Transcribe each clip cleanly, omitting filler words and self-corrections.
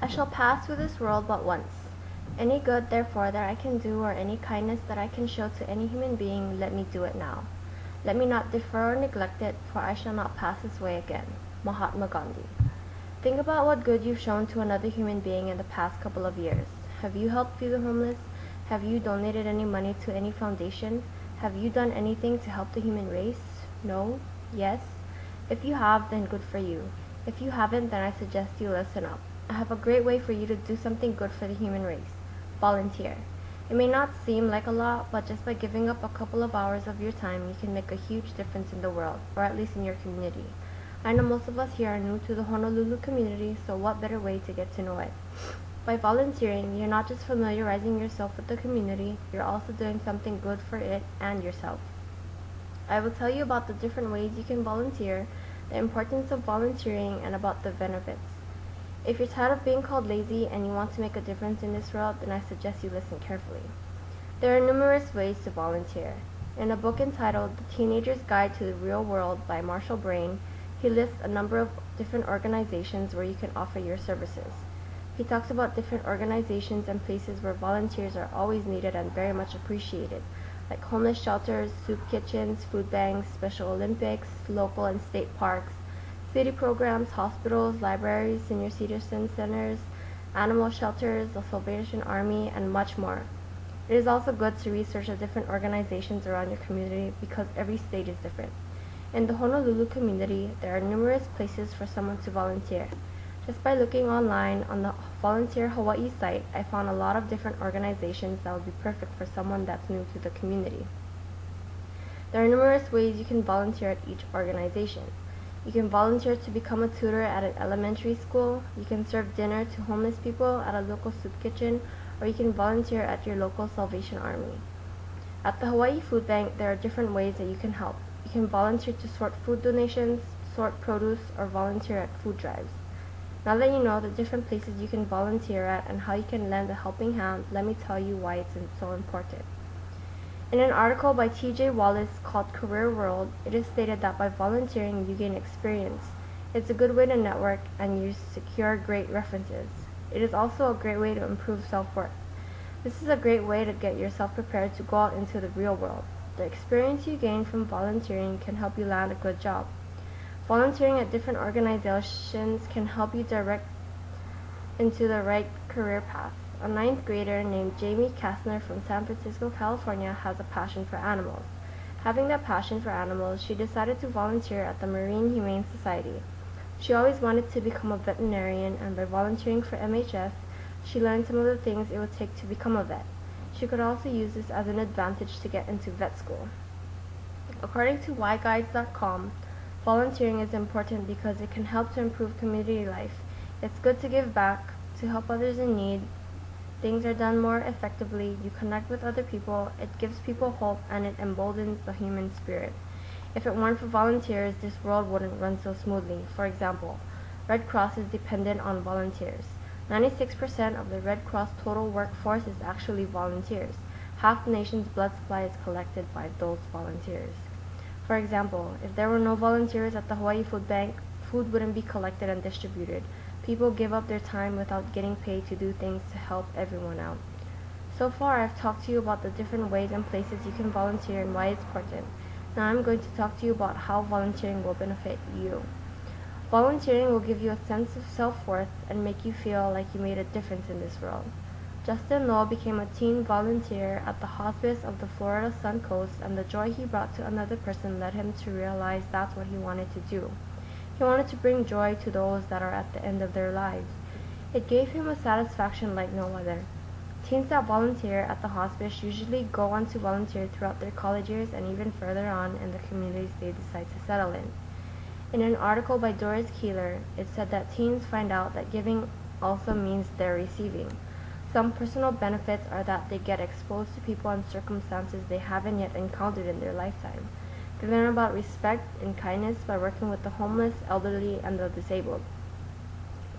I shall pass through this world but once. Any good, therefore, that I can do or any kindness that I can show to any human being, let me do it now. Let me not defer or neglect it, for I shall not pass this way again. Mahatma Gandhi. Think about what good you've shown to another human being in the past couple of years. Have you helped feed the homeless? Have you donated any money to any foundation? Have you done anything to help the human race? No? Yes? If you have, then good for you. If you haven't, then I suggest you listen up. I have a great way for you to do something good for the human race. Volunteer. It may not seem like a lot, but just by giving up a couple of hours of your time, you can make a huge difference in the world, or at least in your community. I know most of us here are new to the Honolulu community, so what better way to get to know it? By volunteering, you're not just familiarizing yourself with the community, you're also doing something good for it and yourself. I will tell you about the different ways you can volunteer, the importance of volunteering, and about the benefits. If you're tired of being called lazy and you want to make a difference in this world, then I suggest you listen carefully. There are numerous ways to volunteer. In a book entitled The Teenager's Guide to the Real World by Marshall Brain, he lists a number of different organizations where you can offer your services. He talks about different organizations and places where volunteers are always needed and very much appreciated, like homeless shelters, soup kitchens, food banks, Special Olympics, local and state parks, city programs, hospitals, libraries, senior citizen centers, animal shelters, the Salvation Army, and much more. It is also good to research the different organizations around your community because every state is different. In the Honolulu community, there are numerous places for someone to volunteer. Just by looking online on the Volunteer Hawaii site, I found a lot of different organizations that would be perfect for someone that's new to the community. There are numerous ways you can volunteer at each organization. You can volunteer to become a tutor at an elementary school, you can serve dinner to homeless people at a local soup kitchen, or you can volunteer at your local Salvation Army. At the Hawaii Food Bank, there are different ways that you can help. You can volunteer to sort food donations, sort produce, or volunteer at food drives. Now that you know the different places you can volunteer at and how you can lend a helping hand, let me tell you why it's so important. In an article by T.J. Wallace called Career World, it is stated that by volunteering you gain experience. It's a good way to network and you secure great references. It is also a great way to improve self-worth. This is a great way to get yourself prepared to go out into the real world. The experience you gain from volunteering can help you land a good job. Volunteering at different organizations can help you direct into the right career path. A ninth grader named Jamie Kastner from San Francisco, California has a passion for animals. Having that passion for animals, she decided to volunteer at the Marine Humane Society. She always wanted to become a veterinarian, and by volunteering for MHS, she learned some of the things it would take to become a vet. She could also use this as an advantage to get into vet school. According to YGuides.com, volunteering is important because it can help to improve community life. It's good to give back, to help others in need. Things are done more effectively, you connect with other people, it gives people hope, and it emboldens the human spirit. If it weren't for volunteers, this world wouldn't run so smoothly. For example, Red Cross is dependent on volunteers. 96% of the Red Cross total workforce is actually volunteers. Half the nation's blood supply is collected by those volunteers. For example, if there were no volunteers at the Hawaii Food Bank, food wouldn't be collected and distributed. People give up their time without getting paid to do things to help everyone out. So far, I've talked to you about the different ways and places you can volunteer and why it's important. Now I'm going to talk to you about how volunteering will benefit you. Volunteering will give you a sense of self-worth and make you feel like you made a difference in this world. Justin Law became a teen volunteer at the hospice of the Florida Sun Coast, and the joy he brought to another person led him to realize that's what he wanted to do. He wanted to bring joy to those that are at the end of their lives. It gave him a satisfaction like no other. Teens that volunteer at the hospice usually go on to volunteer throughout their college years and even further on in the communities they decide to settle in. In an article by Doris Keeler, it said that teens find out that giving also means they're receiving. Some personal benefits are that they get exposed to people and circumstances they haven't yet encountered in their lifetime. They learn about respect and kindness by working with the homeless, elderly, and the disabled.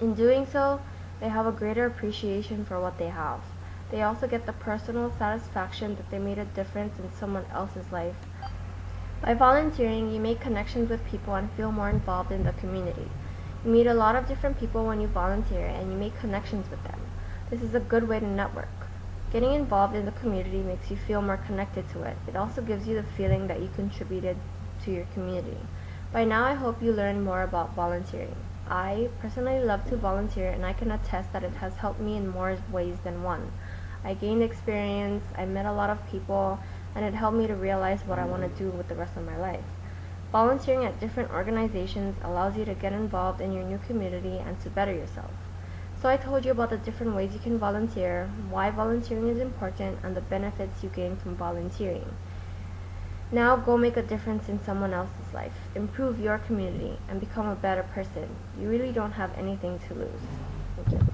In doing so, they have a greater appreciation for what they have. They also get the personal satisfaction that they made a difference in someone else's life. By volunteering, you make connections with people and feel more involved in the community. You meet a lot of different people when you volunteer and you make connections with them. This is a good way to network. Getting involved in the community makes you feel more connected to it. It also gives you the feeling that you contributed to your community. By now, I hope you learn more about volunteering. I personally love to volunteer, and I can attest that it has helped me in more ways than one. I gained experience, I met a lot of people, and it helped me to realize what I want to do with the rest of my life. Volunteering at different organizations allows you to get involved in your new community and to better yourself. So I told you about the different ways you can volunteer, why volunteering is important, and the benefits you gain from volunteering. Now go make a difference in someone else's life, improve your community, and become a better person. You really don't have anything to lose. Thank you.